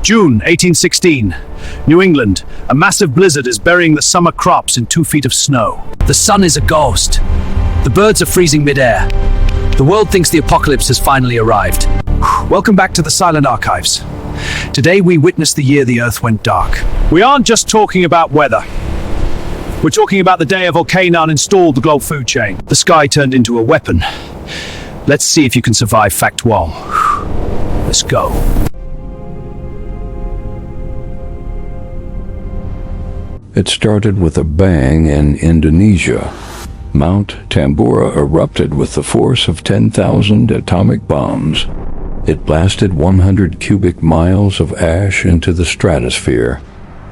June 1816. New England. A massive blizzard is burying the summer crops in 2 feet of snow. The sun is a ghost. The birds are freezing midair. The world thinks the apocalypse has finally arrived. Welcome back to the Silent Archives. Today we witness the year the Earth went dark. We aren't just talking about weather. We're talking about the day a volcano uninstalled the global food chain. The sky turned into a weapon. Let's see if you can survive Fact 1. Let's go. It started with a bang in Indonesia. Mount Tambora erupted with the force of 10,000 atomic bombs. It blasted 100 cubic miles of ash into the stratosphere,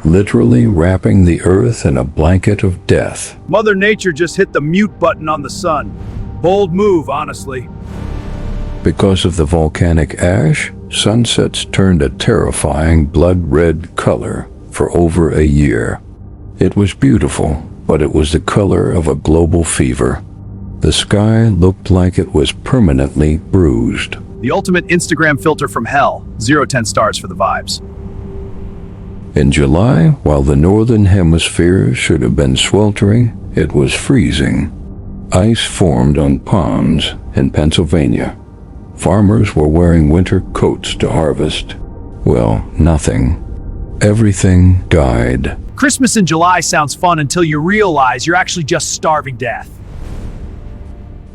literally wrapping the Earth in a blanket of death. Mother Nature just hit the mute button on the sun. Bold move, honestly. Because of the volcanic ash, sunsets turned a terrifying blood-red color for over a year. It was beautiful, but it was the color of a global fever. The sky looked like it was permanently bruised. The ultimate Instagram filter from hell. 0-10 stars for the vibes. In July, while the northern hemisphere should have been sweltering, it was freezing. Ice formed on ponds in Pennsylvania. Farmers were wearing winter coats to harvest. Well, nothing. Everything died. Christmas in July sounds fun until you realize you're actually just starving to death.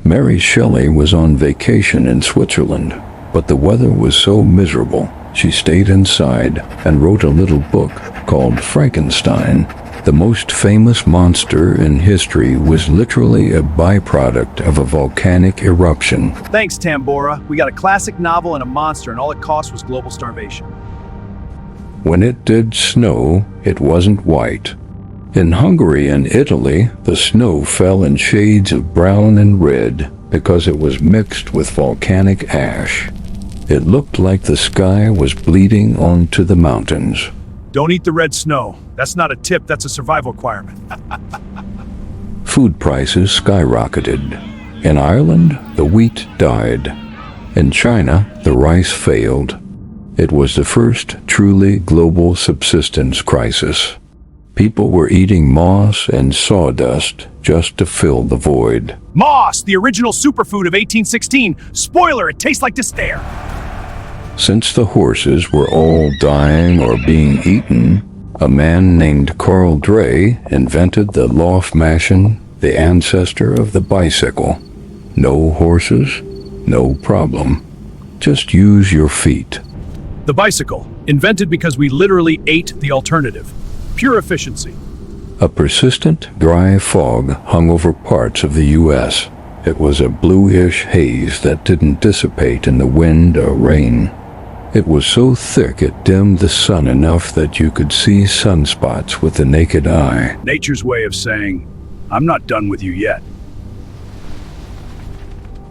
Mary Shelley was on vacation in Switzerland, but the weather was so miserable, she stayed inside and wrote a little book called Frankenstein. The most famous monster in history was literally a byproduct of a volcanic eruption. Thanks, Tambora. We got a classic novel and a monster, and all it cost was global starvation. When it did snow, it wasn't white. In Hungary and Italy, the snow fell in shades of brown and red because it was mixed with volcanic ash. It looked like the sky was bleeding onto the mountains. Don't eat the red snow. That's not a tip, that's a survival requirement. Food prices skyrocketed. In Ireland, the wheat died. In China, the rice failed. It was the first truly global subsistence crisis. People were eating moss and sawdust just to fill the void. Moss, the original superfood of 1816. Spoiler, it tastes like despair. Since the horses were all dying or being eaten, a man named Carl Dray invented the Laufmaschine, the ancestor of the bicycle. No horses, no problem. Just use your feet. The bicycle, invented because we literally ate the alternative. Pure efficiency. A persistent, dry fog hung over parts of the U.S. It was a bluish haze that didn't dissipate in the wind or rain. It was so thick it dimmed the sun enough that you could see sunspots with the naked eye. Nature's way of saying, I'm not done with you yet.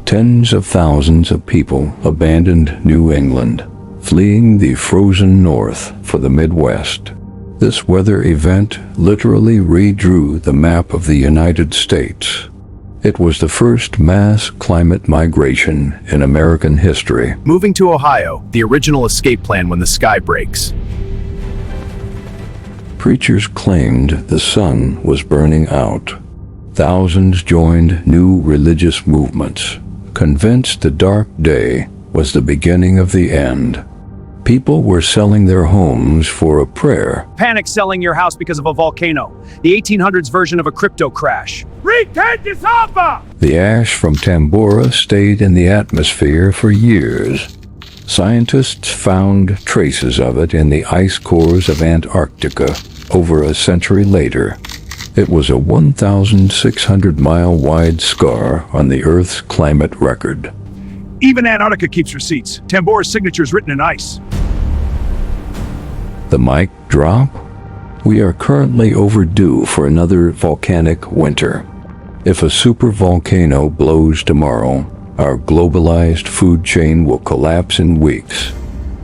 Tens of thousands of people abandoned New England, fleeing the frozen north for the Midwest. This weather event literally redrew the map of the United States. It was the first mass climate migration in American history. Moving to Ohio, the original escape plan when the sky breaks. Preachers claimed the sun was burning out. Thousands joined new religious movements, convinced the dark day was the beginning of the end. People were selling their homes for a prayer. Panic selling your house because of a volcano. The 1800s version of a crypto crash. The ash from Tambora stayed in the atmosphere for years. Scientists found traces of it in the ice cores of Antarctica over a century later. It was a 1,600-mile wide scar on the Earth's climate record. Even Antarctica keeps receipts. Tambora's signature is written in ice. The mic drop? We are currently overdue for another volcanic winter. If a supervolcano blows tomorrow, our globalized food chain will collapse in weeks.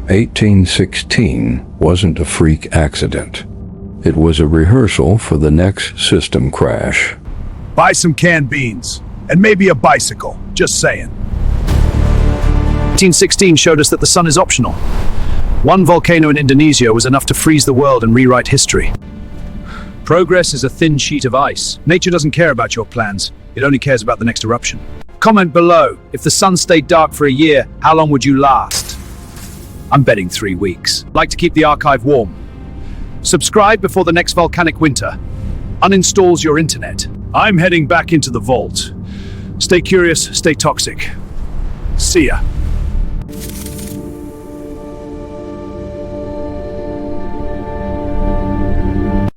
1816 wasn't a freak accident. It was a rehearsal for the next system crash. Buy some canned beans, and maybe a bicycle, just saying. 1816 showed us that the sun is optional. One volcano in Indonesia was enough to freeze the world and rewrite history. Progress is a thin sheet of ice. Nature doesn't care about your plans. It only cares about the next eruption. Comment below. If the sun stayed dark for a year, how long would you last? I'm betting 3 weeks. Like to keep the archive warm. Subscribe before the next volcanic winter uninstalls your internet. I'm heading back into the vault. Stay curious, stay toxic. See ya.